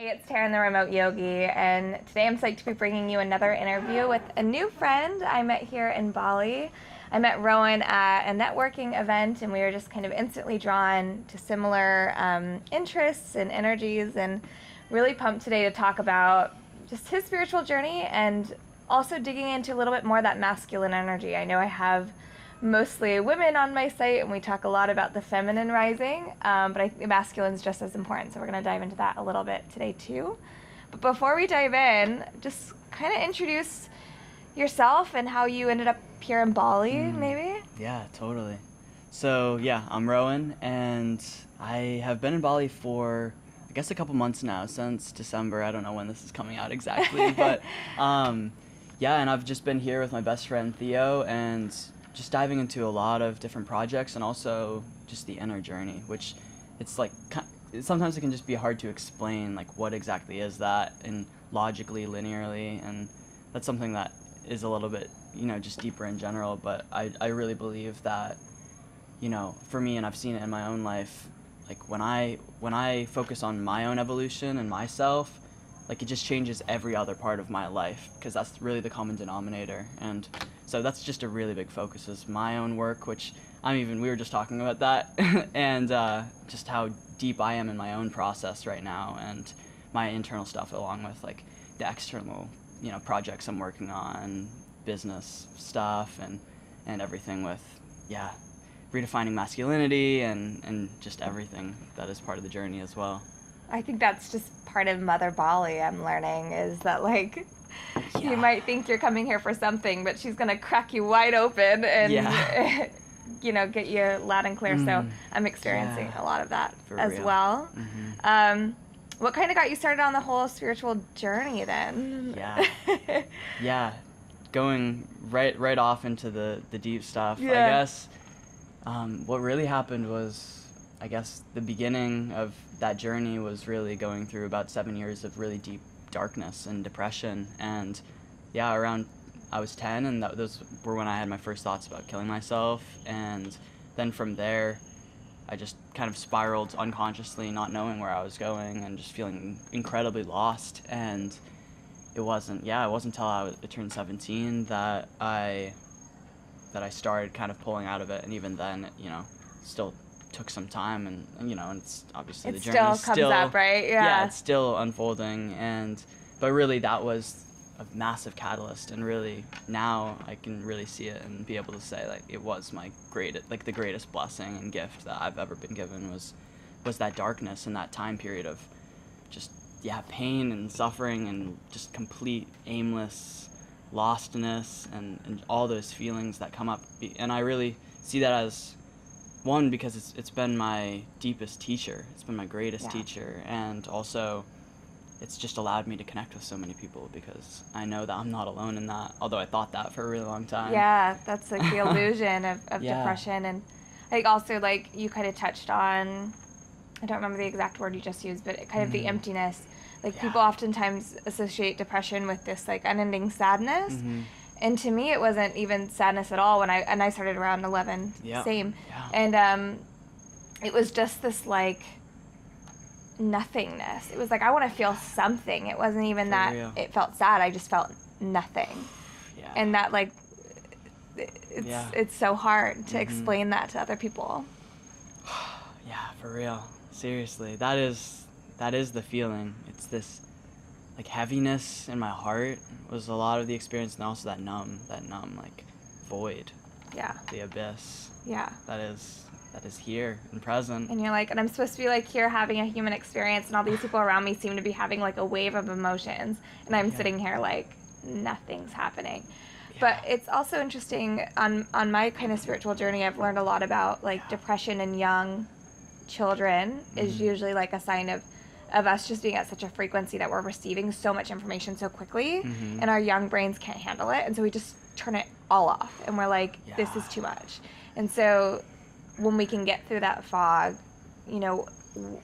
Hey, it's Taryn, the remote yogi, and today I'm psyched to be bringing you another interview with a new friend I met here in Bali. I met Rowan at a networking event, and we were just kind of instantly drawn to similar interests and energies, and really pumped today to talk about just his spiritual journey and also digging into a little bit more of that masculine energy. I know I have mostly women on my site, and we talk a lot about the feminine rising, but I think masculine is just as important, so we're going to dive into that a little bit today too. But before we dive in, just kind of introduce yourself and how you ended up here in Bali, maybe? Yeah, totally. So yeah, I'm Rowan, and I have been in Bali for I guess a couple months now, since December. I don't know when this is coming out exactly, but yeah, and I've just been here with my best friend Theo, and just diving into a lot of different projects, and also just the inner journey, which it's like sometimes it can just be hard to explain, like what exactly is that, and logically, linearly, and that's something that is a little bit, just deeper in general. But I really believe that, for me, and I've seen it in my own life, like when I focus on my own evolution and myself, like it just changes every other part of my life, because that's really the common denominator. And so that's just a really big focus, is my own work, which we were just talking about that, and just how deep I am in my own process right now, and my internal stuff, along with like the external, projects I'm working on, business stuff, and everything with, redefining masculinity, and just everything that is part of the journey as well. I think that's just part of Mother Bali, I'm learning, is that like you might think you're coming here for something, but she's gonna crack you wide open and get you loud and clear. So I'm experiencing a lot of that as real. well. What kind of got you started on the whole spiritual journey then? Yeah, going right off into the deep stuff. I guess what really happened was, I guess the beginning of that journey was really going through about 7 years of really deep darkness and depression. And around I was 10, and those were when I had my first thoughts about killing myself. And then from there, I just kind of spiraled unconsciously, not knowing where I was going, and just feeling incredibly lost. And it wasn't until I turned 17 that I started kind of pulling out of it. And even then, still took some time, and it's obviously the journey still comes up, right? Yeah, it's still unfolding, but really that was a massive catalyst, and really now I can really see it and be able to say, like, it was the greatest blessing and gift that I've ever been given, was that darkness and that time period of just pain and suffering and just complete aimless lostness, and all those feelings that come up. And I really see that as one, because it's been my deepest teacher. It's been my greatest teacher. And also, it's just allowed me to connect with so many people, because I know that I'm not alone in that, although I thought that for a really long time. Yeah, that's like the illusion of depression. And I think also, like, you kind of touched on, I don't remember the exact word you just used, but kind of the emptiness. Like, people oftentimes associate depression with this, like, unending sadness. And to me, it wasn't even sadness at all when I started around 11, same. And it was just this, like, nothingness. It was like, I want to feel something. It wasn't even it felt sad. I just felt nothing. And that, like, it's so hard to explain that to other people. Yeah, for real. Seriously. That is the feeling. It's this, like, heaviness in my heart was a lot of the experience, and also that numb, like, void. Yeah. The abyss. Yeah. That is here and present. And you're like, and I'm supposed to be, like, here having a human experience, and all these people around me seem to be having, like, a wave of emotions, and I'm sitting here like nothing's happening. But it's also interesting, on my kind of spiritual journey, I've learned a lot about, like, depression in young children is usually like a sign of us just being at such a frequency that we're receiving so much information so quickly, and our young brains can't handle it, and so we just turn it all off, and we're like, this is too much. And so when we can get through that fog,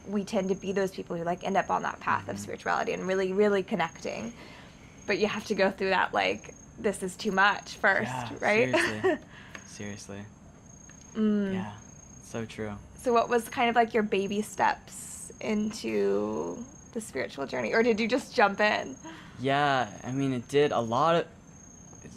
we tend to be those people who, like, end up on that path of spirituality and really, really connecting. But you have to go through that, like, this is too much first, right? Seriously. Yeah, so true. So what was kind of like your baby steps into the spiritual journey, or did you just jump in? Yeah, I mean, it did a lot of,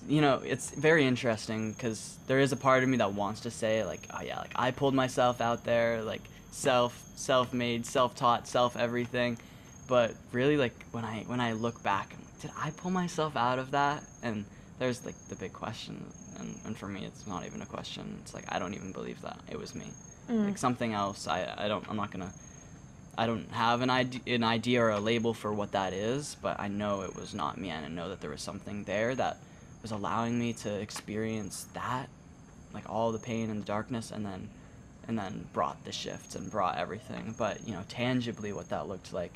it's very interesting because there is a part of me that wants to say, like, oh yeah, like I pulled myself out there, like self-made, self-taught, self-everything. But really, like, when I look back, I'm like, did I pull myself out of that? And there's, like, the big question. And for me, it's not even a question. It's like, I don't even believe that it was me. Like, something else, I don't have an idea or a label for what that is, but I know it was not me, and I know that there was something there that was allowing me to experience that, like all the pain and the darkness, and then brought the shifts and brought everything. But tangibly, what that looked like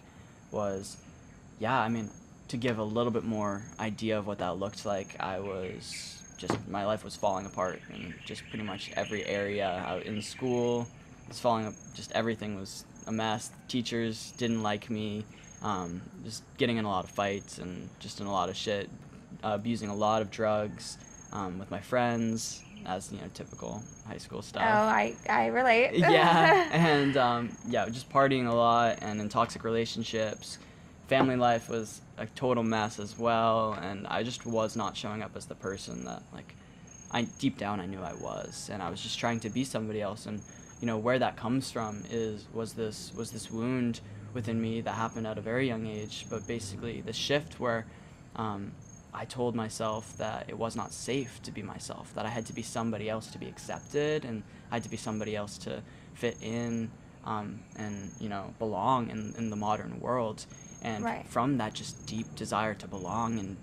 was, yeah, I mean, to give a little bit more idea of what that looked like, my life was falling apart in just pretty much every area. In school, it's falling up, just everything was a mess. Teachers didn't like me, just getting in a lot of fights and just in a lot of shit, abusing a lot of drugs with my friends, as typical high school stuff. Oh, I relate. Yeah, and just partying a lot and in toxic relationships. Family life was a total mess as well, and I just was not showing up as the person that, like, deep down I knew I was, and I was just trying to be somebody else. And where that comes from was this wound within me that happened at a very young age, but basically the shift where I told myself that it was not safe to be myself, that I had to be somebody else to be accepted, and I had to be somebody else to fit in and belong in the modern world. And Right. from that just deep desire to belong and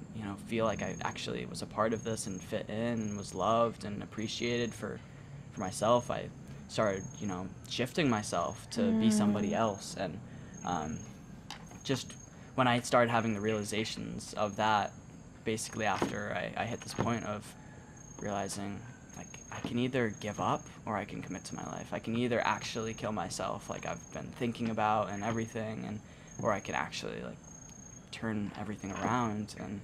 feel like I actually was a part of this and fit in and was loved and appreciated for myself, I started shifting myself to be somebody else. And just when I started having the realizations of that, basically after I hit this point of realizing, like, I can either give up or I can commit to my life. I can either actually kill myself, like I've been thinking about and everything, or I can actually, like, turn everything around. And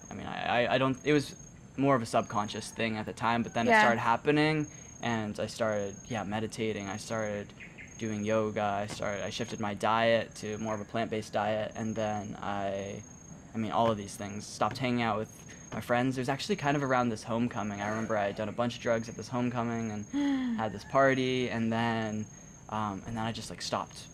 I mean, I don't, it was more of a subconscious thing at the time, but then it started happening, and I started meditating. I started doing yoga. I shifted my diet to more of a plant-based diet, and then I mean, all of these things. Stopped hanging out with my friends. It was actually kind of around this homecoming. I remember I had done a bunch of drugs at this homecoming and had this party, and then I just, like, stopped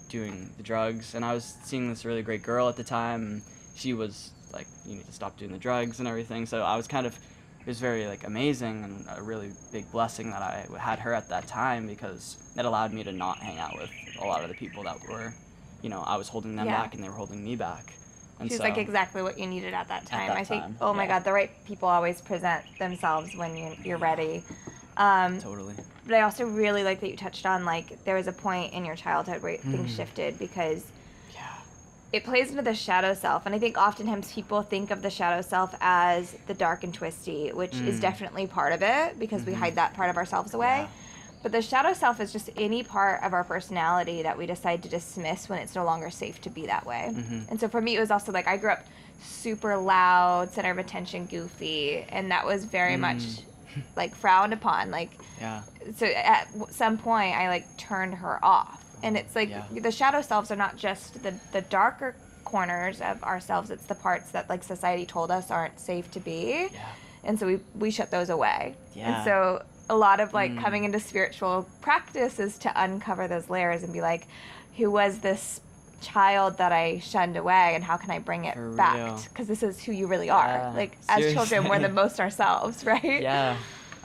doing the drugs. And I was seeing this really great girl at the time, and she was like, you need to stop doing the drugs and everything. So I was it was very, like, amazing and a really big blessing that I had her at that time, because it allowed me to not hang out with a lot of the people that were, I was holding them back and they were holding me back. And She's like exactly what you needed at that time. I think, time, oh my God, the right people always present themselves when you're ready. Totally. But I also really like that you touched on, like, there was a point in your childhood where things shifted, because it plays into the shadow self. And I think oftentimes people think of the shadow self as the dark and twisty, which is definitely part of it, because we hide that part of ourselves away. Yeah. But the shadow self is just any part of our personality that we decide to dismiss when it's no longer safe to be that way. And so for me, it was also like, I grew up super loud, center of attention, goofy, and that was very much like frowned upon. Like, so at some point I, like, turned her off. And it's like the shadow selves are not just the darker corners of ourselves. It's the parts that, like, society told us aren't safe to be. And so we shut those away. And so a lot of, like, coming into spiritual practice is to uncover those layers and be like, who was this child that I shunned away, and how can I bring it back? Because this is who you really are. Like, seriously. as children, we're the most ourselves, right? Yeah,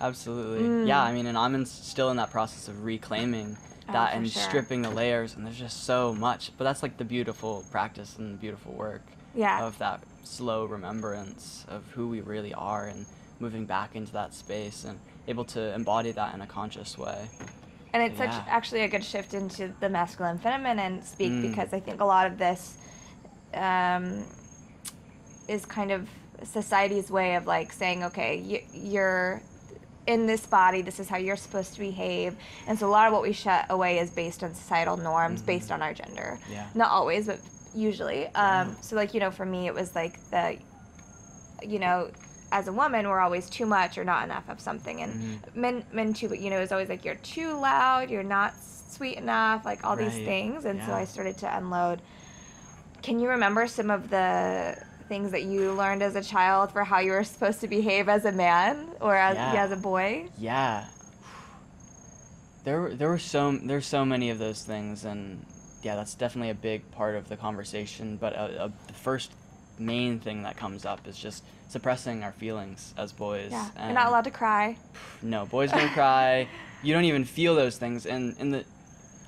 absolutely. Yeah, I mean, and I'm still in that process of reclaiming that and stripping the layers, and there's just so much. But that's, like, the beautiful practice and the beautiful work of that slow remembrance of who we really are, and moving back into that space and able to embody that in a conscious way. And it's actually a good shift into the masculine feminine speak, because I think a lot of this is kind of society's way of, like, saying, okay, you're in this body, this is how you're supposed to behave. And so a lot of what we shut away is based on societal norms, based on our gender. Not always, but usually. So, like, for me, it was like as a woman, we're always too much or not enough of something. And men too, but, it's always like, you're too loud, you're not sweet enough, like all these things. And so I started to unload Can you remember some of the things that you learned as a child for how you were supposed to behave as a man or as a boy? Yeah. There's so many of those things, and yeah, that's definitely a big part of the conversation. But the first main thing that comes up is just suppressing our feelings as boys. Yeah, And you're not allowed to cry. no, boys don't cry. You don't even feel those things, and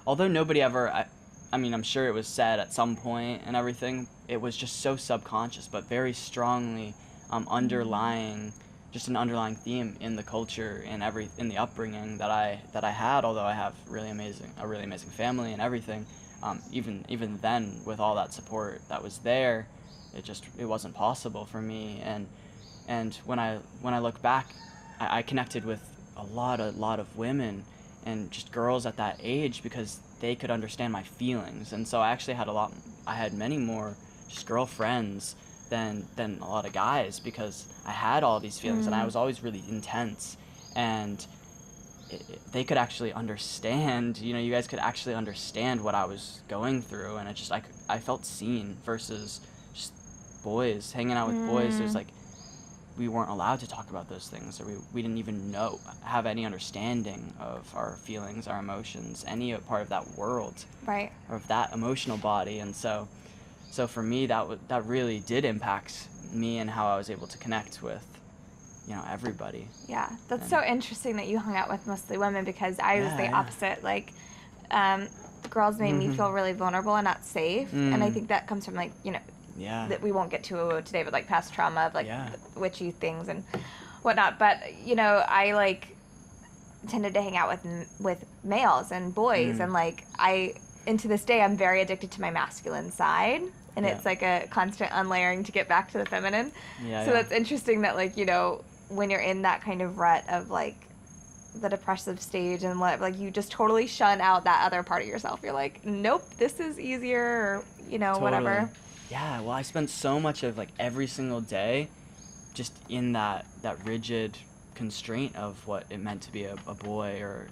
although nobody ever, I mean, I'm sure it was said at some point and everything, it was just so subconscious, but very strongly underlying, just an underlying theme in the culture and in the upbringing that I had. Although I have a really amazing family and everything, even then with all that support that was there, it wasn't possible for me. And when I look back, I connected with a lot of women and just girls at that age because they could understand my feelings. And so I actually had many more just girlfriends than a lot of guys because I had all these feelings and I was always really intense, and they could actually understand, you guys could actually understand what I was going through, and I felt seen versus just boys, hanging out with boys. It was like we weren't allowed to talk about those things, or we didn't even have any understanding of our feelings, our emotions, any part of that world, right, or of that emotional body. And so for me, that really did impact me and how I was able to connect with, everybody. Yeah, that's so interesting that you hung out with mostly women, because I was the opposite. Like, girls made me feel really vulnerable and not safe, and I think that comes from that we won't get to today, but past trauma of witchy things and whatnot. But I tended to hang out with males and boys, and and to this day I'm very addicted to my masculine side, and it's like a constant unlayering to get back to the feminine. So that's interesting that when you're in that kind of rut of the depressive stage and you just totally shun out that other part of yourself. You're like, nope, this is easier, or Totally. whatever. Yeah, well, I spent so much of every single day just in that rigid constraint of what it meant to be a boy, or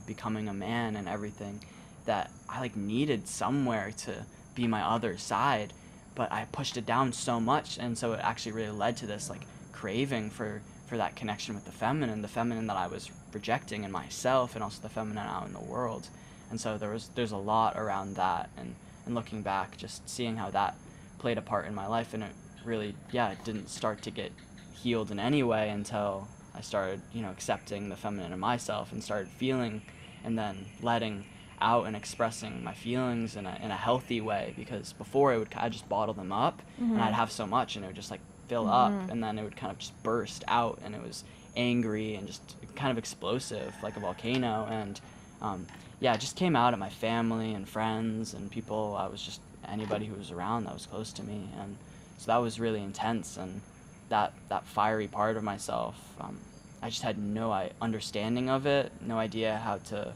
becoming a man and everything, that I needed somewhere to be my other side, but I pushed it down so much, and so it actually really led to this craving for that connection with the feminine that I was rejecting in myself, and also the feminine out in the world. And so there's a lot around that, and looking back, just seeing how that played a part in my life, and it really it didn't start to get healed in any way until I started accepting the feminine in myself and started feeling, and then letting out and expressing my feelings in a healthy way, because before I just bottle them up, and I'd have so much, and it would just fill up, and then it would kind of just burst out, and it was angry and just kind of explosive like a volcano. And it just came out at my family and friends and people. Anybody who was around that was close to me, and so that was really intense. And that fiery part of myself, I just had no understanding of it, no idea how to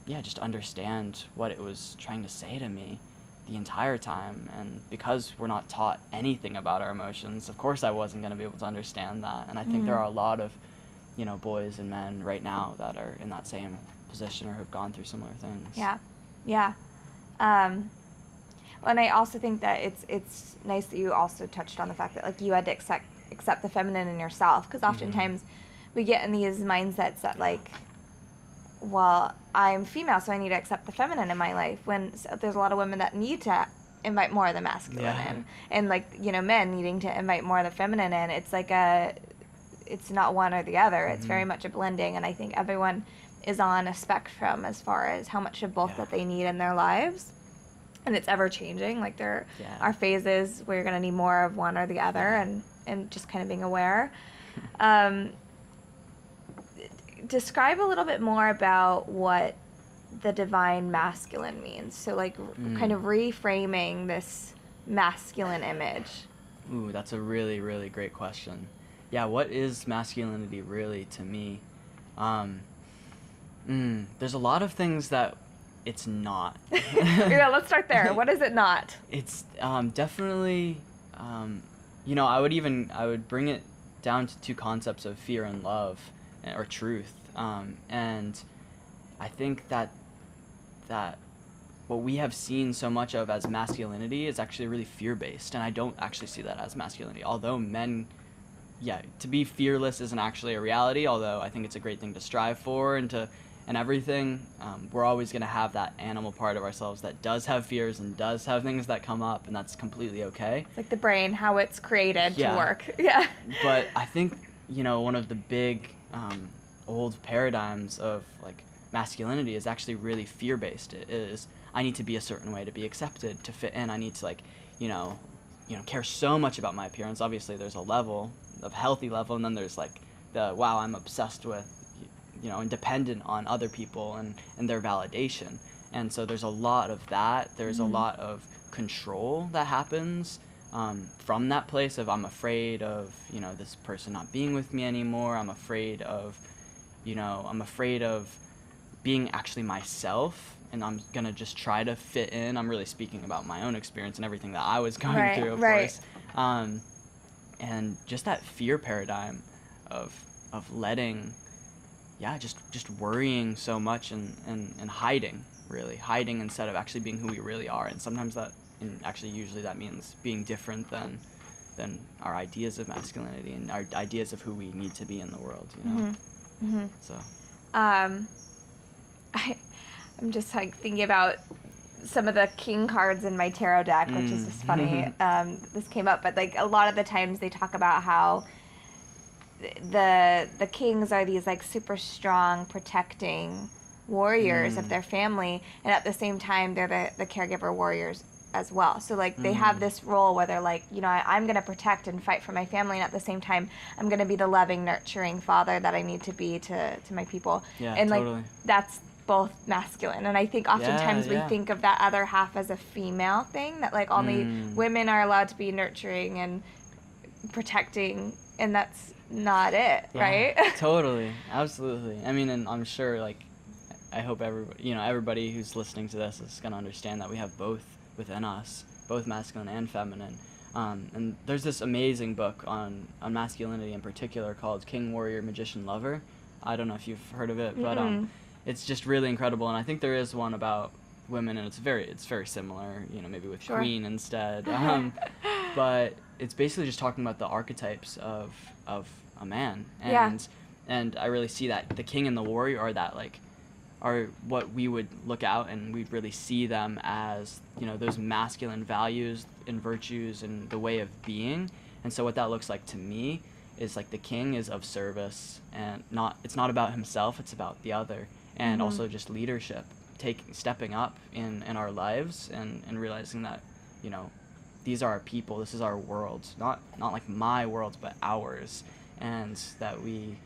just understand what it was trying to say to me the entire time. And because we're not taught anything about our emotions, of course I wasn't going to be able to understand that. And I think there are a lot of boys and men right now that are in that same position or have gone through similar things. Yeah. And I also think that it's nice that you also touched on the fact that you had to accept the feminine in yourself, because oftentimes we get in these mindsets that well, I'm female, so I need to accept the feminine in my life, when there's a lot of women that need to invite more of the masculine in, and men needing to invite more of the feminine in. It's it's not one or the other. It's very much a blending, and I think everyone is on a spectrum as far as how much of both that they need in their lives. And it's ever changing. There are phases where you're going to need more of one or the other, and just kind of being aware. Describe a little bit more about what the divine masculine means. So kind of reframing this masculine image. Ooh, that's a really, really great question. Yeah, what is masculinity really to me? There's a lot of things that it's not. Yeah, let's start there. What is it not? It's definitely, I would bring it down to two concepts of fear and love, or truth. And I think that what we have seen so much of as masculinity is actually really fear-based, and I don't actually see that as masculinity. Although men, to be fearless isn't actually a reality, although I think it's a great thing to strive for and everything. We're always going to have that animal part of ourselves that does have fears and does have things that come up, and that's completely okay. It's like the brain, how it's created to work. Yeah. But I think, one of the big old paradigms of like masculinity is actually really fear-based. It is, I need to be a certain way to be accepted, to fit in. I need to like, care so much about my appearance. Obviously there's a level of healthy level, and then there's like the, wow, I'm obsessed with, and dependent on other people and their validation. And so there's a lot of that. There's a lot of control that happens from that place of, I'm afraid of, this person not being with me anymore. I'm afraid of being actually myself, and I'm going to just try to fit in. I'm really speaking about my own experience and everything that I was going through, of course. And just that fear paradigm of letting, just worrying so much and hiding instead of actually being who we really are. And sometimes usually that means being different than our ideas of masculinity and our ideas of who we need to be in the world, So I'm just like thinking about some of the king cards in my tarot deck, which is just funny. This came up, but like a lot of the times they talk about how the kings are these like super strong, protecting warriors of their family, and at the same time they're the caregiver warriors as well. So like they have this role where they're like, I'm going to protect and fight for my family, and at the same time I'm going to be the loving, nurturing father that I need to be to my people. And totally. Like that's both masculine, and I think oftentimes we think of that other half as a female thing, that like only women are allowed to be nurturing and protecting, and that's not it, right? Totally, absolutely. I mean, and I'm sure like I hope everybody who's listening to this is going to understand that we have both within us, both masculine and feminine. And there's this amazing book on masculinity in particular called King, Warrior, Magician, Lover. I don't know if you've heard of it, but it's just really incredible. And I think there is one about women, and it's very similar, maybe with Queen instead. But it's basically just talking about the archetypes of a man. And I really see that the king and the warrior are what we would look out, and we'd really see them as, those masculine values and virtues and the way of being. And so what that looks like to me is like the king is of service, and it's not about himself, it's about the other. And also just leadership, stepping up in our lives and realizing that, these are our people, this is our world, not like my world, but ours. And that we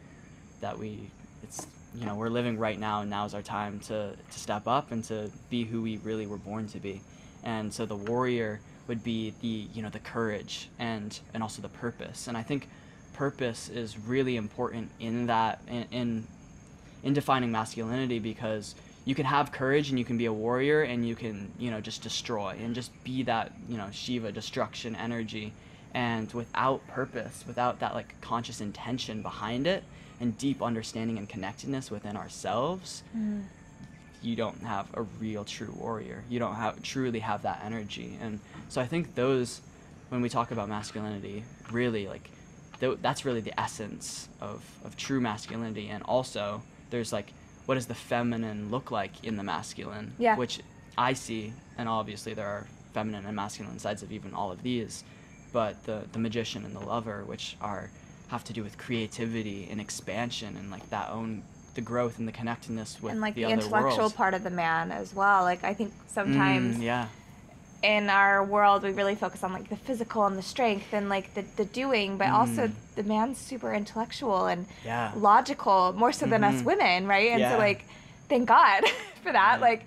it's, we're living right now, and now's our time to step up and to be who we really were born to be. And so the warrior would be the courage and also the purpose. And I think purpose is really important in that, in defining masculinity, because you can have courage and you can be a warrior and you can, just destroy and just be that, Shiva destruction energy. And without purpose, without that like conscious intention behind it, and deep understanding and connectedness within ourselves, you don't have a real true warrior. You don't truly have that energy. And so I think when we talk about masculinity, really like that's really the essence of true masculinity. And also there's like, what does the feminine look like in the masculine? Which I see, and obviously there are feminine and masculine sides of even all of these, but the magician and the lover, which have to do with creativity and expansion and like the growth and the connectedness with and like the the other intellectual worlds. part of the man as well. Like I think sometimes in our world we really focus on like the physical and the strength and like the doing, but also the man's super intellectual and logical, more so than us women, right? And so like thank God for that. Like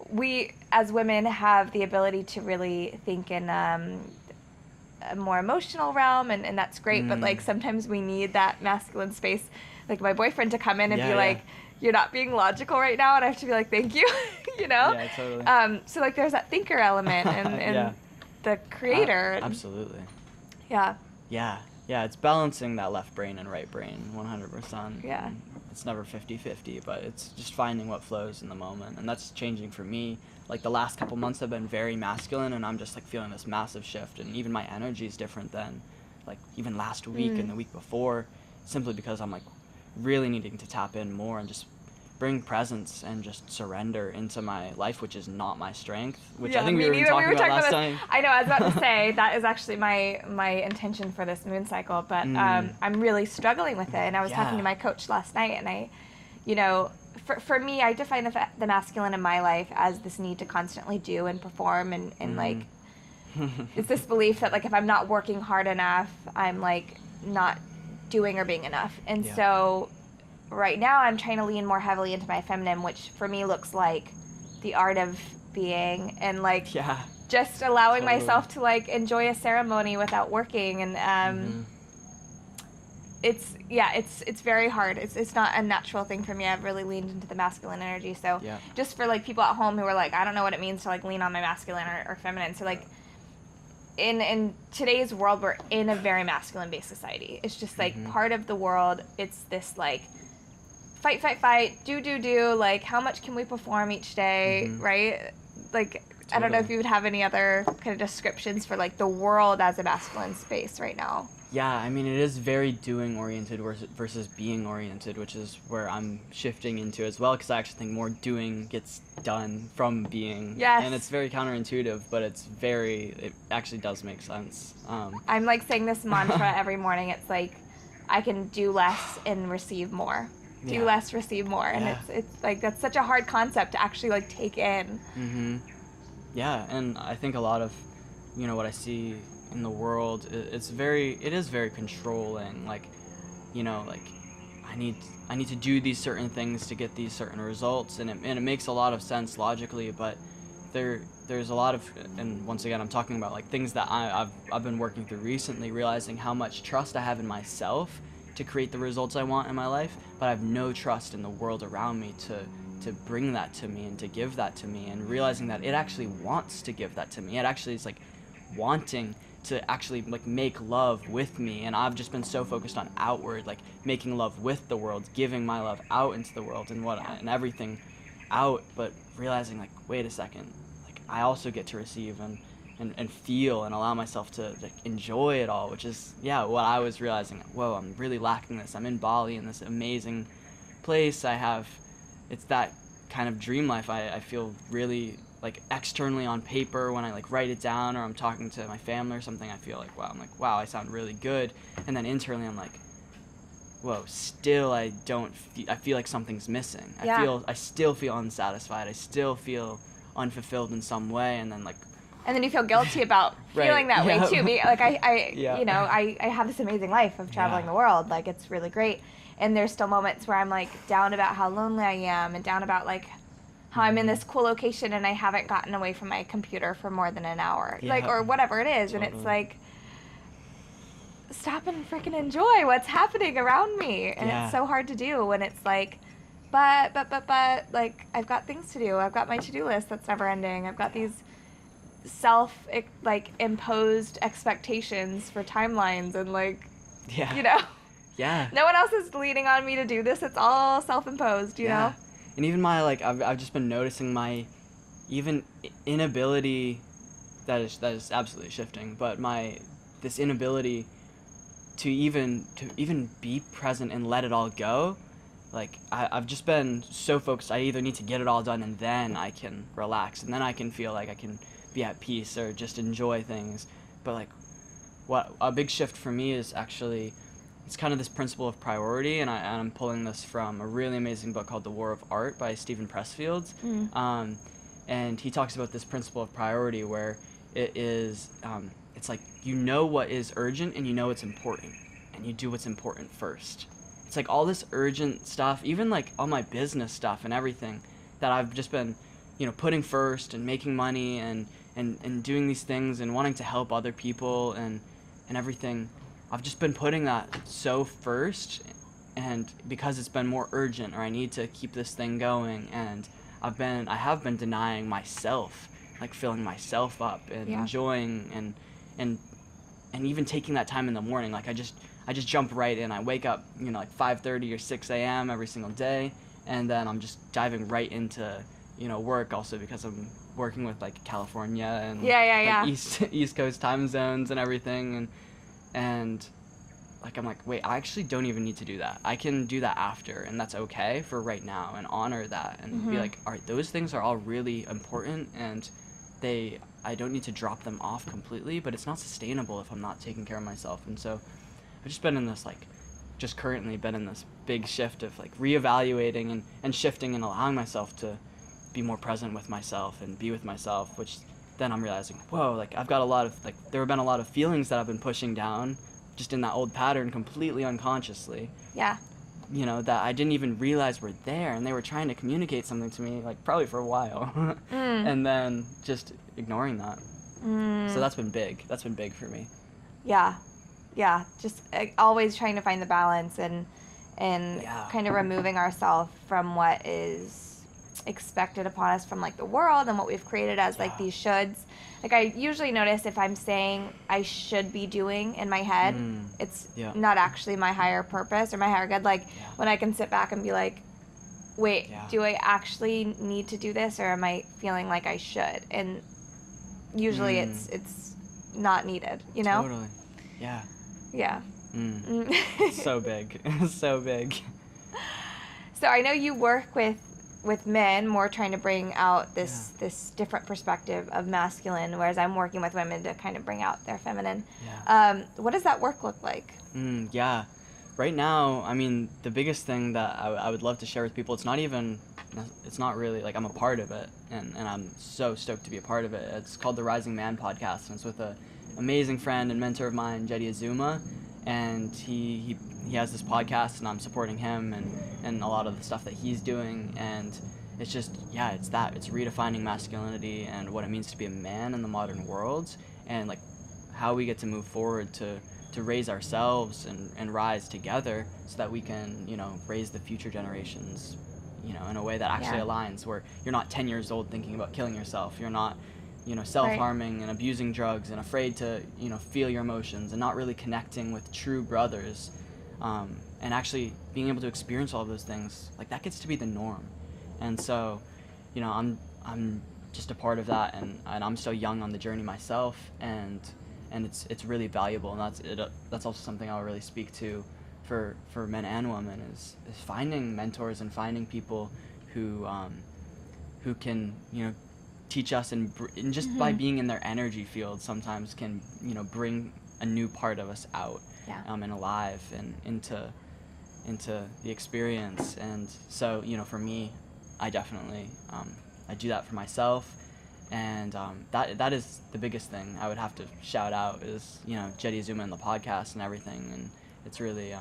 we as women have the ability to really think in a more emotional realm, and that's great, but like sometimes we need that masculine space, like my boyfriend, to come in and be like, you're not being logical right now, and I have to be like, thank you. Totally. So like there's that thinker element and the creator. Absolutely. Yeah, it's balancing that left brain and right brain 100%. Yeah. It's never 50-50, but it's just finding what flows in the moment, and that's changing for me like the last couple months have been very masculine, and I'm just like feeling this massive shift, and even my energy is different than like even last week and the week before, simply because I'm like really needing to tap in more and just bring presence and just surrender into my life, which is not my strength, which I think we were talking about last time. I know, I was about to say, that is actually my intention for this moon cycle, but I'm really struggling with it. And I was talking to my coach last night, and I, you know, for me, I define the masculine in my life as this need to constantly do and perform, and like, it's this belief that like if I'm not working hard enough, I'm like not doing or being enough. And so right now I'm trying to lean more heavily into my feminine, which for me looks like the art of being, and like just allowing myself to like enjoy a ceremony without working. And it's very hard. It's not a natural thing for me. I've really leaned into the masculine energy. So just for like people at home who are like, I don't know what it means to like lean on my masculine or feminine. So like in today's world, we're in a very masculine based society. It's just like part of the world. It's this like fight, do, like how much can we perform each day, right? Like, I don't know if you would have any other kind of descriptions for like the world as a masculine space right now. Yeah, I mean, it is very doing oriented versus being oriented, which is where I'm shifting into as well, because I actually think more doing gets done from being. Yes. And it's very counterintuitive, but it actually does make sense. I'm like saying this mantra every morning. It's like, I can do less and receive more. Do less, receive more. And it's like, that's such a hard concept to actually like take in. Yeah, and I think a lot of, you know, what I see in the world, it is very controlling. Like, you know, like I need to do these certain things to get these certain results, and it makes a lot of sense logically, but there's a lot of, and once again I'm talking about like things that I've been working through recently, realizing how much trust I have in myself to create the results I want in my life, but I have no trust in the world around me to bring that to me and to give that to me, and realizing that it actually wants to give that to me. It actually is like wanting to actually like make love with me, and I've just been so focused on outward, like making love with the world, giving my love out into the world and everything out, but realizing like, wait a second, like I also get to receive and feel and allow myself to like enjoy it all, which is what I was realizing. Whoa, I'm really lacking this. I'm in Bali in this amazing place. It's that kind of dream life. I feel really like externally on paper when I like write it down, or I'm talking to my family or something, I feel like wow, I sound really good. And then internally I'm like, whoa, still I feel like something's missing. I still feel unsatisfied. I still feel unfulfilled in some way. And then you feel guilty about feeling that way too. Like I you know, I have this amazing life of traveling the world. Like it's really great. And there's still moments where I'm like down about how lonely I am, and down about like how I'm in this cool location and I haven't gotten away from my computer for more than an hour, like, or whatever it is. And it's like, stop and freaking enjoy what's happening around me. And it's so hard to do when it's like, but like I've got things to do. I've got my to-do list that's never ending. I've got these imposed expectations for timelines, and like, you know, no one else is leaning on me to do this. It's all self-imposed, you know? And even my, like, I've just been noticing my even inability, that is absolutely shifting, but this inability to even be present and let it all go. Like, I've just been so focused. I either need to get it all done and then I can relax, and then I can feel like I can be at peace or just enjoy things. But like, what a big shift for me is actually, it's kind of this principle of priority, and I'm pulling this from a really amazing book called The War of Art by Stephen Pressfield. And he talks about this principle of priority, where it is, it's like, you know what is urgent and you know what's important, and you do what's important first. It's like all this urgent stuff, even like all my business stuff and everything that I've just been, you know, putting first and making money and doing these things and wanting to help other people and everything. I've just been putting that so first, and because it's been more urgent, or I need to keep this thing going, and I have been denying myself, like filling myself up and enjoying and even taking that time in the morning. Like I just jump right in. I wake up, you know, like 5:30 or 6 a.m. every single day, and then I'm just diving right into, you know, work, also because I'm working with like California and Yeah. East Coast time zones and everything, and like I'm like, wait, I actually don't even need to do that. I can do that after, and that's okay for right now, and honor that, and be like, all right, those things are all really important, and I don't need to drop them off completely, but it's not sustainable if I'm not taking care of myself. And so I've just been in this just currently been in this big shift of like reevaluating and shifting and allowing myself to be more present with myself and be with myself, which then I'm realizing, whoa, like I've got a lot of there have been a lot of feelings that I've been pushing down just in that old pattern completely unconsciously. Yeah. That I didn't even realize were there, and they were trying to communicate something to me, like probably for a while. And then just ignoring that. So that's been big. That's been big for me. Yeah. Just always trying to find the balance and kind of removing ourselves from what is expected upon us from like the world and what we've created as like these shoulds. Like I usually notice if I'm saying I should be doing in my head, it's not actually my higher purpose or my higher good. Like when I can sit back and be like, wait, do I actually need to do this, or am I feeling like I should? And usually it's not needed, Totally. Yeah. Yeah. It's so big. So big. So I know you work with men, more trying to bring out this different perspective of masculine, whereas I'm working with women to kind of bring out their feminine. What does that work look like? Right now, I mean, the biggest thing that I would love to share with people, it's not really like I'm a part of it, and I'm so stoked to be a part of it. It's called the Rising Man podcast, and it's with a amazing friend and mentor of mine, Jedi Azuma, and he has this podcast, and I'm supporting him and a lot of the stuff that he's doing, and it's just it's redefining masculinity and what it means to be a man in the modern world, and like how we get to move forward to raise ourselves and rise together so that we can raise the future generations in a way that actually aligns, where you're not 10 years old thinking about killing yourself, you're not self-harming and abusing drugs and afraid to feel your emotions and not really connecting with true brothers, and actually being able to experience all of those things, like that gets to be the norm. And so I'm just a part of that, and I'm so young on the journey myself, and it's really valuable, and that's also something I'll really speak to for men and women is finding mentors and finding people who can teach us, and just by being in their energy field sometimes can bring a new part of us out, and alive and into the experience. And so for me, I definitely I do that for myself, and that is the biggest thing I would have to shout out is Jedi Azuma and the podcast and everything, and it's really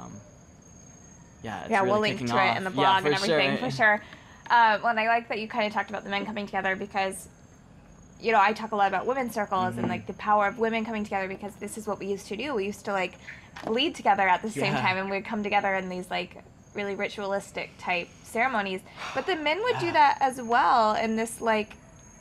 it's really we'll link to off. it in the blog and everything sure. for sure. Well, and I like that you kind of talked about the men coming together, because I talk a lot about women's circles and like the power of women coming together, because this is what we used to do. We used to like bleed together at the same time, and we'd come together in these like really ritualistic type ceremonies. But the men would do that as well, in this like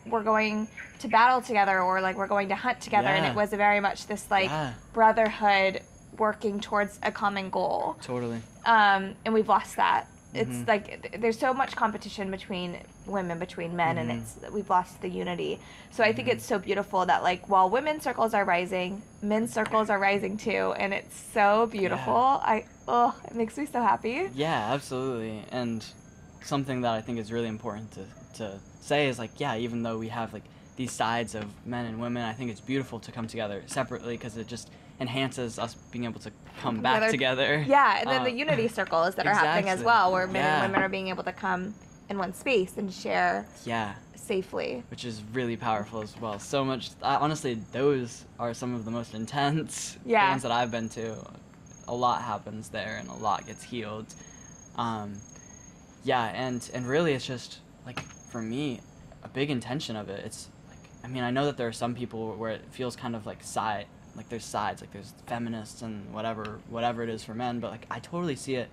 we're going to battle together, or like we're going to hunt together, and it was very much this like brotherhood working towards a common goal. Totally. And we've lost that. It's like there's so much competition between women, between men, and we've lost the unity. So I think it's so beautiful that like while women's circles are rising, men's circles are rising too, and it's so beautiful. It makes me so happy. Yeah, absolutely. And something that I think is really important to say is like, even though we have like these sides of men and women, I think it's beautiful to come together separately, because it just enhances us being able to come back together. Yeah, and then the unity circles that are happening as well, where men and women are being able to come in one space and share safely. Which is really powerful as well. So much, honestly, those are some of the most intense ones that I've been to. A lot happens there, and a lot gets healed. And really it's just, like, for me, a big intention of it, it's, like, I mean, I know that there are some people where it feels kind of like there's sides, like there's feminists and whatever it is for men, but like I totally see it.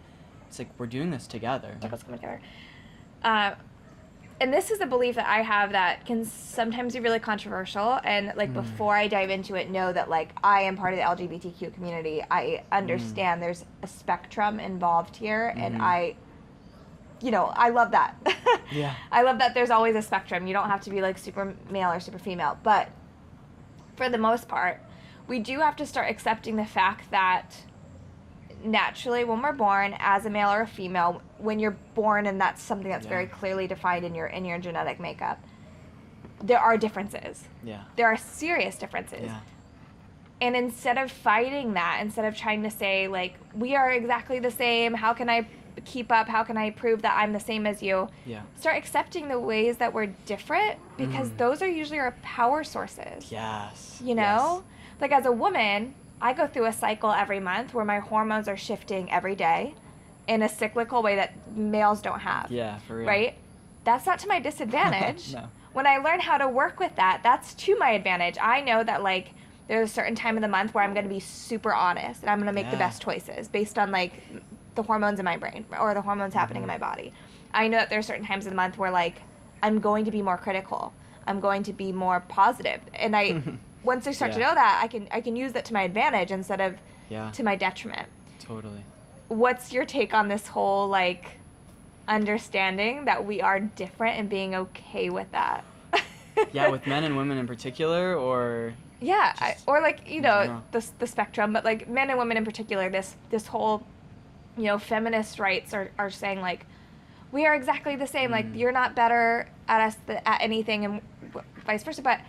It's like we're doing this together. Let's come together. And this is a belief that I have that can sometimes be really controversial. And like before I dive into it, know that like I am part of the LGBTQ community. I understand there's a spectrum involved here, and I I love that. Yeah. I love that there's always a spectrum. You don't have to be like super male or super female. But for the most part, we do have to start accepting the fact that naturally when we're born as a male or a female, when you're born and that's something that's very clearly defined in your genetic makeup, there are differences. Yeah. There are serious differences. Yeah. And instead of fighting that, instead of trying to say, like, we are exactly the same, how can I keep up, how can I prove that I'm the same as you, start accepting the ways that we're different, because those are usually our power sources. Yes. You know? Like, as a woman, I go through a cycle every month where my hormones are shifting every day in a cyclical way that males don't have. Yeah, for real. Right? That's not to my disadvantage. No. When I learn how to work with that, that's to my advantage. I know that, like, there's a certain time of the month where I'm going to be super honest and I'm going to make the best choices based on, like, the hormones in my brain or the hormones happening in my body. I know that there's certain times of the month where, like, I'm going to be more critical. I'm going to be more positive. And once I start to know that, I can use that to my advantage instead of to my detriment. Totally. What's your take on this whole, like, understanding that we are different and being okay with that? Yeah, with men and women in particular, or... Yeah, or, like, the spectrum, but, like, men and women in particular, this whole, feminist rights are saying, like, we are exactly the same, like, you're not better at us at anything, and vice versa. But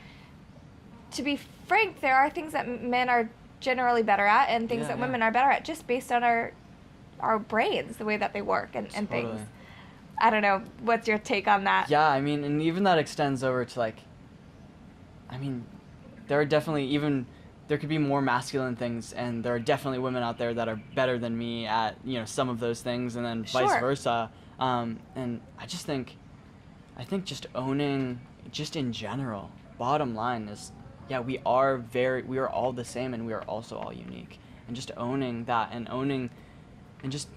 to be frank, there are things that men are generally better at and things that women are better at, just based on our brains, the way that they work and things. I don't know. What's your take on that? Yeah, I mean, and even that extends over to, like, I mean, there are definitely there could be more masculine things, and there are definitely women out there that are better than me at, some of those things, and then vice versa. And I think just owning, just in general, bottom line is, we are all the same, and we are also all unique. And just owning that, and just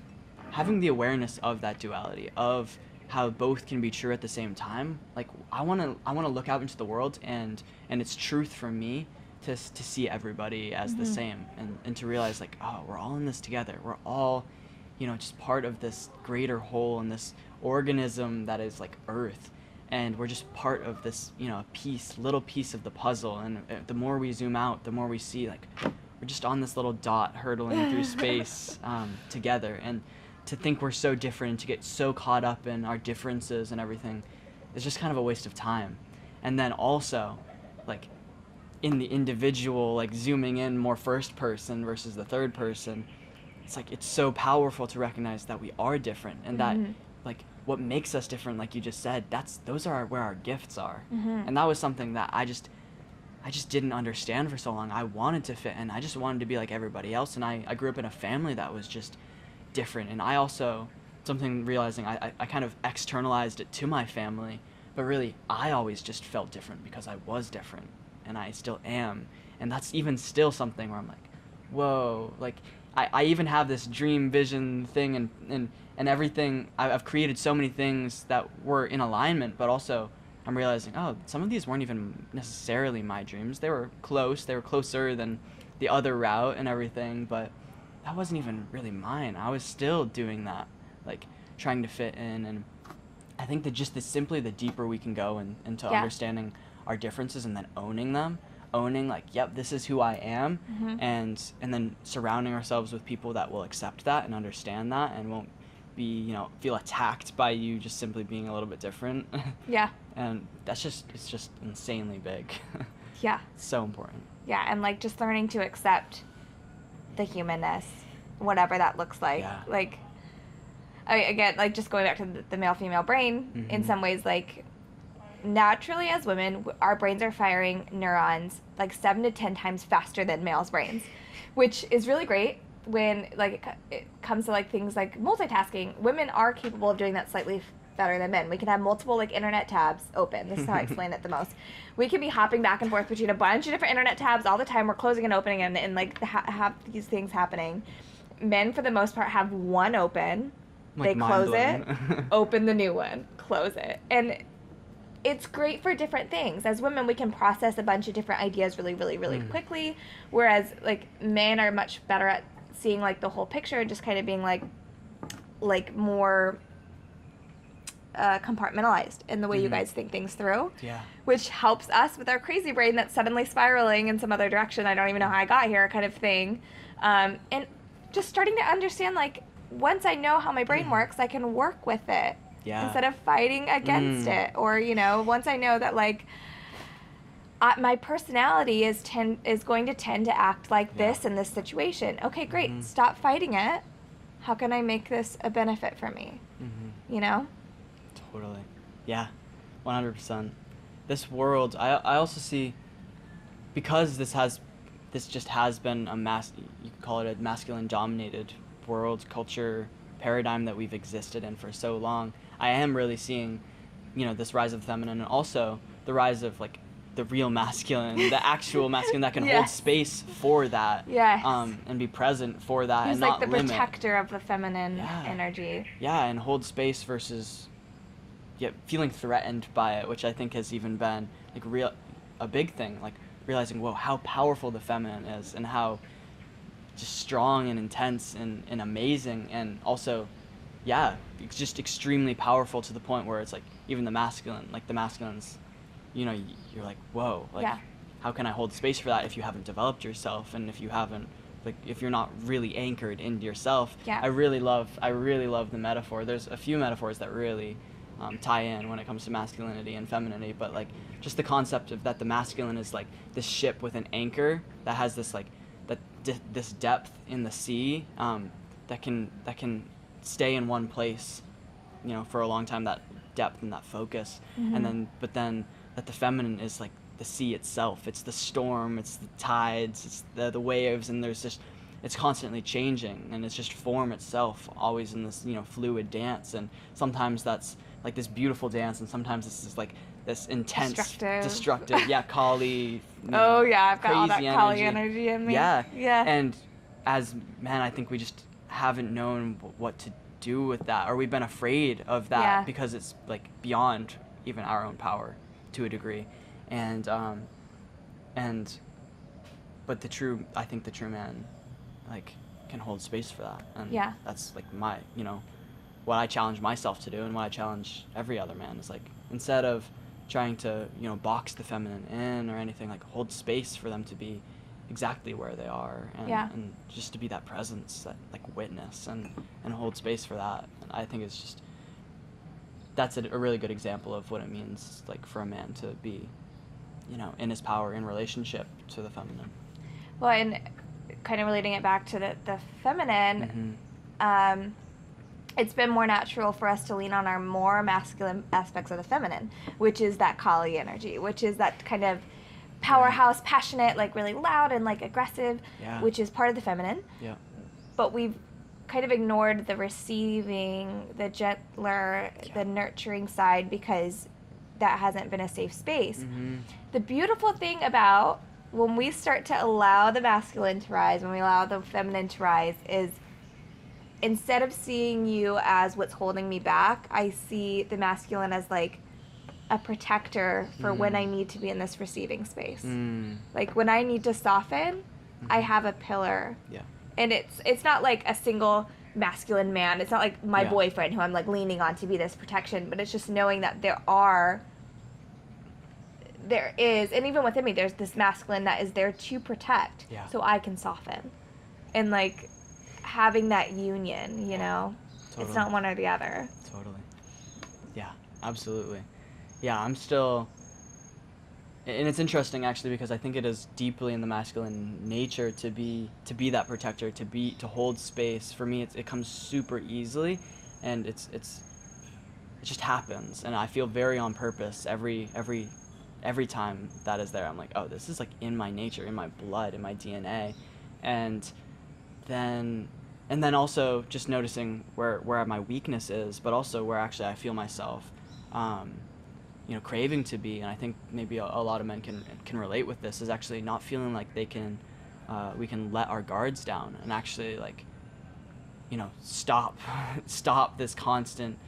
having the awareness of that duality, of how both can be true at the same time. Like, I want to look out into the world, and it's truth for me to see everybody as the same, and to realize, like, oh, we're all in this together. We're all, just part of this greater whole and this organism that is, like, Earth. And we're just part of this, little piece of the puzzle. And the more we zoom out, the more we see, like, we're just on this little dot hurtling through space together. And to think we're so different and to get so caught up in our differences and everything is just kind of a waste of time. And then also, like, in the individual, like, zooming in more first person versus the third person, it's like, it's so powerful to recognize that we are different, and that, like, what makes us different, like you just said, those are where our gifts are. And that was something that I just didn't understand for so long. I wanted to fit in. I just wanted to be like everybody else, and I grew up in a family that was just different. And I also, realizing I kind of externalized it to my family, but really I always just felt different because I was different, and I still am. And that's even still something where I'm like, whoa, like, I even have this dream vision thing, and everything. I've created so many things that were in alignment, but also I'm realizing, oh, some of these weren't even necessarily my dreams. They were close. They were closer than the other route and everything, but that wasn't even really mine. I was still doing that, like, trying to fit in. And I think that just simply the deeper we can go into understanding our differences, and then owning them, like, yep, this is who I am, and then surrounding ourselves with people that will accept that and understand that, and won't be, feel attacked by you just simply being a little bit different. Yeah. And it's just insanely big. Yeah. So important. Yeah, and, like, just learning to accept the humanness, whatever that looks like. Yeah. Like, again, like, just going back to the male-female brain, in some ways, like, naturally as women, our brains are firing neurons, like, 7 to 10 times faster than males' brains, which is really great when, like, it comes to, like, things like multitasking. Women are capable of doing that slightly better than men. We can have multiple, like, internet tabs open. This is how I explain it the most. We can be hopping back and forth between a bunch of different internet tabs all the time. We're closing and opening and like, have these things happening. Men, for the most part, have one open. Like, they close it, open the new one, close it. And it's great for different things. As women, we can process a bunch of different ideas really, really, really quickly, whereas, like, men are much better at seeing, like, the whole picture and just kind of being, like more compartmentalized in the way you guys think things through. Yeah. Which helps us with our crazy brain that's suddenly spiraling in some other direction. I don't even know how I got here, kind of thing. And just starting to understand, like, once I know how my brain works, I can work with it instead of fighting against it. Or, you know, once I know that, like, my personality is going to tend to act like this in this situation. Okay, great. Stop fighting it. How can I make this a benefit for me? You know? Totally. Yeah. 100%. This world, I also see, because this just has been you could call it a masculine dominated world culture paradigm that we've existed in for so long. I am really seeing, you know, this rise of the feminine, and also the rise of, like, the real masculine, the actual masculine that can hold space for that, and be present for that. He's and like not the limit. protector of the feminine energy. Yeah, and hold space versus feeling threatened by it, which I think has even been, like, a big thing, like realizing, whoa, how powerful the feminine is, and how just strong and intense and amazing, and also, it's just extremely powerful to the point where it's like even the masculines, you know, you're like, whoa, like, how can I hold space for that if you haven't developed yourself, and if you haven't, like, if you're not really anchored into yourself. I really love the metaphor. There's a few metaphors that really tie in when it comes to masculinity and femininity, but, like, just the concept of that the masculine is like this ship with an anchor that has this, like, this depth in the sea, that can stay in one place, you know, for a long time, that depth and that focus. But then that the feminine is like the sea itself. It's the storm, it's the tides, it's the waves, and it's constantly changing, and it's just form itself, always in this, you know, fluid dance. And sometimes that's like this beautiful dance, and sometimes this is like this intense, destructive, Kali. I've got all that Kali energy in me. Yeah. And as men, I think we just haven't known what to do with that, or we've been afraid of that because it's, like, beyond even our own power to a degree. But I think the true man, like, can hold space for that. And that's, like, my, you know, what I challenge myself to do, and what I challenge every other man is, like, instead of trying to, you know, box the feminine in or anything, like, hold space for them to be exactly where they are, and just to be that presence, that, like, witness, and hold space for that. And I think it's just, that's a really good example of what it means, like, for a man to be, you know, in his power, in relationship to the feminine. Well, and kind of relating it back to the feminine, it's been more natural for us to lean on our more masculine aspects of the feminine, which is that Kali energy, which is that kind of powerhouse, passionate, like, really loud and, like, aggressive, which is part of the feminine. But we've kind of ignored the receiving, the gentler, the nurturing side, because that hasn't been a safe space. The beautiful thing about when we start to allow the masculine to rise, when we allow the feminine to rise, is instead of seeing you as what's holding me back, I see the masculine as, like, a protector for when I need to be in this receiving space. Like, when I need to soften, I have a pillar. And it's not like a single masculine man. It's not like my boyfriend who I'm, like, leaning on to be this protection, but it's just knowing that there is, and even within me, there's this masculine that is there to protect, so I can soften. And, like, having that union, you know? Totally. It's not one or the other. Totally. Yeah, absolutely. Yeah, I'm still, and it's interesting, actually, because I think it is deeply in the masculine nature to be that protector, to hold space. For me, it comes super easily, and it just happens, and I feel very on purpose every time that is there. I'm like, oh, this is, like, in my nature, in my blood, in my DNA. And then also just noticing where my weakness is, but also where actually I feel myself, you know, craving to be. And I think maybe a lot of men can relate with this, is actually not feeling like we can let our guards down and actually, like, you know, stop this constant,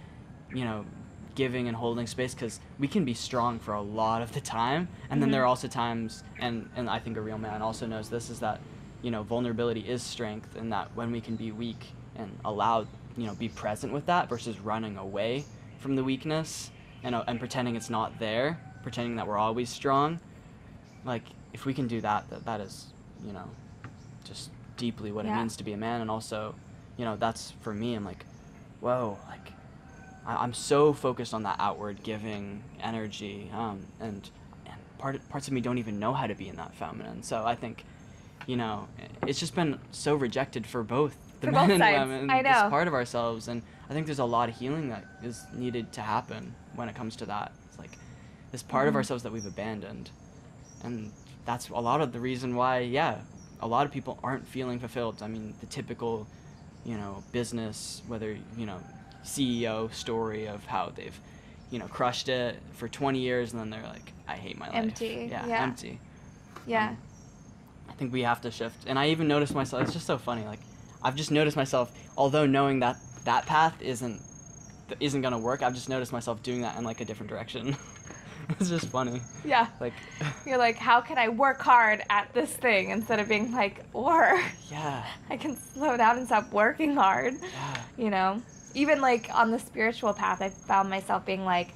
you know, giving and holding space, because we can be strong for a lot of the time, and then there are also times, and I think a real man also knows this, is that, you know, vulnerability is strength, and that when we can be weak and allowed, you know, be present with that versus running away from the weakness and pretending it's not there, pretending that we're always strong. Like, if we can do that is, you know, just deeply what it means to be a man. And also, you know, that's for me, I'm like, whoa, like I'm so focused on that outward giving energy, and parts of me don't even know how to be in that feminine. So I think, you know, it's just been so rejected for both the men and women, I know. this part of ourselves. And I think there's a lot of healing that is needed to happen when it comes to that. It's like this part of ourselves that we've abandoned. And that's a lot of the reason why, a lot of people aren't feeling fulfilled. I mean, the typical, you know, business, whether, you know, CEO story of how they've, you know, crushed it for 20 years and then they're like, I hate my life. Empty. Empty. Yeah. I think we have to shift. And I even noticed myself, it's just so funny, like, I've just noticed myself, although knowing that that path isn't gonna work, I've just noticed myself doing that in, like, a different direction. It's just funny. Yeah. Like, you're like, how can I work hard at this thing instead of being like, or I can slow down and stop working hard. Yeah. You know? Even like on the spiritual path, I found myself being like,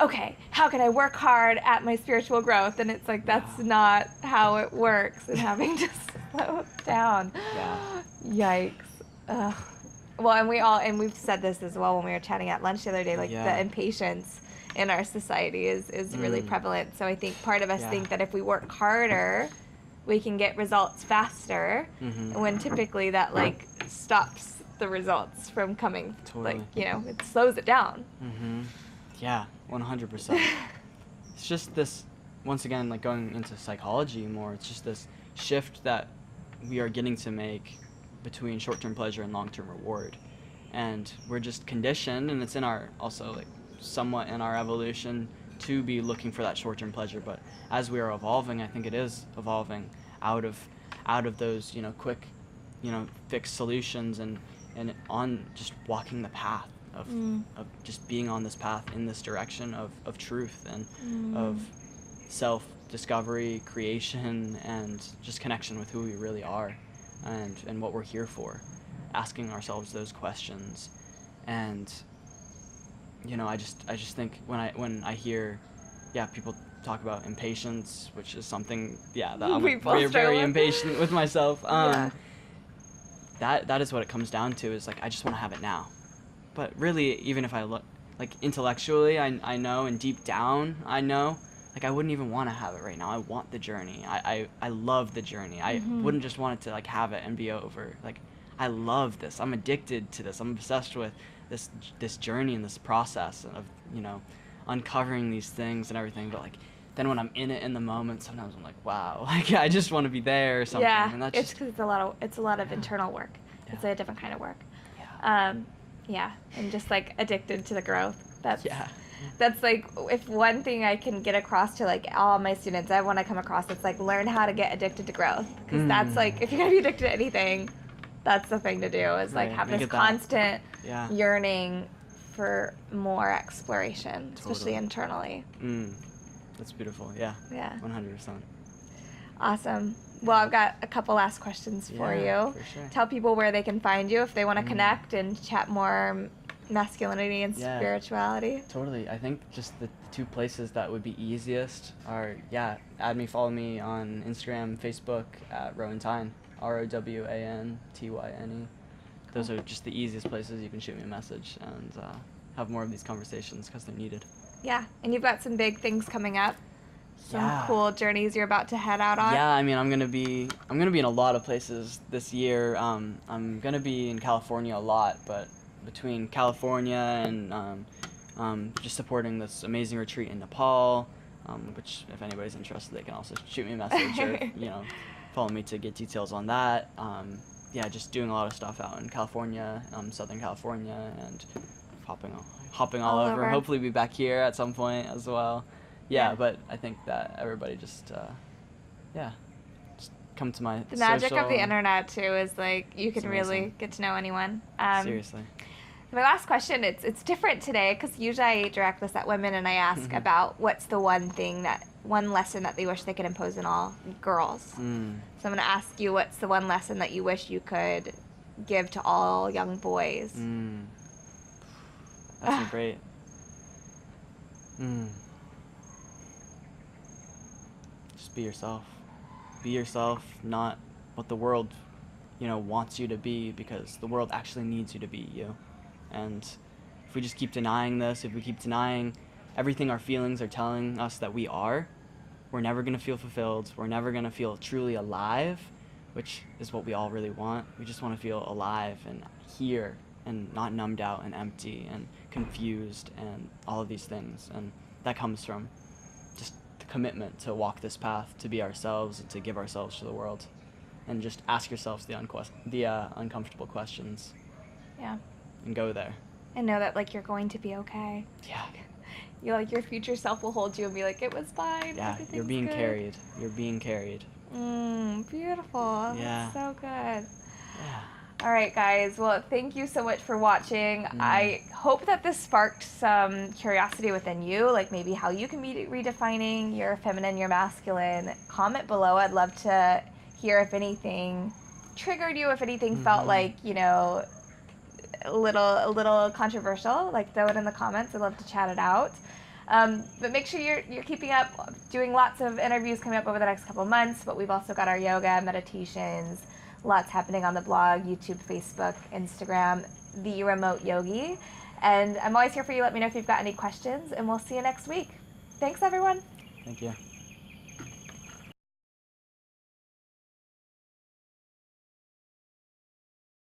okay, how can I work hard at my spiritual growth? And it's like, that's not how it works, and having to slow down. Yeah. Yikes. Ugh. Well, and we've said this as well when we were chatting at lunch the other day, like the impatience in our society is really prevalent. So I think part of us think that if we work harder, we can get results faster, when typically that like stops the results from coming. Totally. Like, you know, it slows it down. Yeah, 100%. It's just this, once again, like going into psychology more, it's just this shift that we are getting to make between short-term pleasure and long-term reward. And we're just conditioned, and it's in our, also like somewhat in our evolution to be looking for that short-term pleasure. But as we are evolving, I think it is evolving out of those, you know, quick, you know, fixed solutions and on just walking the path of just being on this path in this direction of truth and of self-discovery, creation, and just connection with who we really are and what we're here for, asking ourselves those questions. And, you know, I just think when I hear people talk about impatience, which is something that I'm very, very impatient with myself, that is what it comes down to, is like, I just want to have it now. But really, even if I look, like, intellectually, I know, and deep down, I know, like, I wouldn't even want to have it right now. I want the journey. I love the journey. I wouldn't just want it to, like, have it and be over. Like, I love this. I'm addicted to this. I'm obsessed with this journey and this process of, you know, uncovering these things and everything. But, like, then when I'm in it in the moment, sometimes I'm like, wow, like, I just want to be there or something. Yeah, and that's it's because it's a lot of internal work. Yeah. It's a different kind of work. Yeah. And just like addicted to the growth. That's like, if one thing I can get across to like all my students, I want to come across, it's like, learn how to get addicted to growth. Because that's like, if you're gonna be addicted to anything, that's the thing to do, is like have this constant yearning for more exploration, especially internally. That's beautiful. Yeah. 100%. Awesome. Well, I've got a couple last questions for you. For sure. Tell people where they can find you if they want to connect and chat more masculinity and spirituality. Totally. I think just the two places that would be easiest are, follow me on Instagram, Facebook at Rowan Tyne, ROWANTYNE. Those are just the easiest places you can shoot me a message and have more of these conversations, because they're needed. Yeah, and you've got some big things coming up. Some cool journeys you're about to head out on. Yeah, I mean, I'm gonna be in a lot of places this year. I'm gonna be in California a lot, but between California and just supporting this amazing retreat in Nepal, which, if anybody's interested, they can also shoot me a message or, you know, follow me to get details on that. Just doing a lot of stuff out in California, Southern California, and hopping all over. Hopefully be back here at some point as well. But I think that everybody just come to my The magic of the internet, too, is, like, you can really get to know anyone. Seriously. My last question, it's different today, because usually I direct this at women, and I ask about what's the one lesson that they wish they could impose on all girls. So I'm going to ask you, what's the one lesson that you wish you could give to all young boys? That's great. Just be yourself. Be yourself, not what the world, wants you to be, because the world actually needs you to be you. And if we just keep denying this, if we keep denying everything our feelings are telling us that we are, we're never going to feel fulfilled. We're never going to feel truly alive, which is what we all really want. We just want to feel alive and here and not numbed out and empty and confused and all of these things. And that comes from just the commitment to walk this path, to be ourselves and to give ourselves to the world. And just ask yourselves the uncomfortable questions. Yeah. And go there. And know that, like, you're going to be okay. Yeah. Your future self will hold you and be like, it was fine. Yeah, you're being carried. You're being carried. Beautiful. Yeah. That's so good. Yeah. All right, guys. Well, thank you so much for watching. I hope that this sparked some curiosity within you, like maybe how you can be redefining your feminine, your masculine. Comment below. I'd love to hear if anything triggered you, if anything felt like, a little controversial. Like, throw it in the comments. I'd love to chat it out. But make sure you're keeping up, doing lots of interviews coming up over the next couple months. But we've also got our yoga, meditations, lots happening on the blog, YouTube, Facebook, Instagram, The Remote Yogi. And I'm always here for you. Let me know if you've got any questions, and we'll see you next week. Thanks, everyone. Thank you.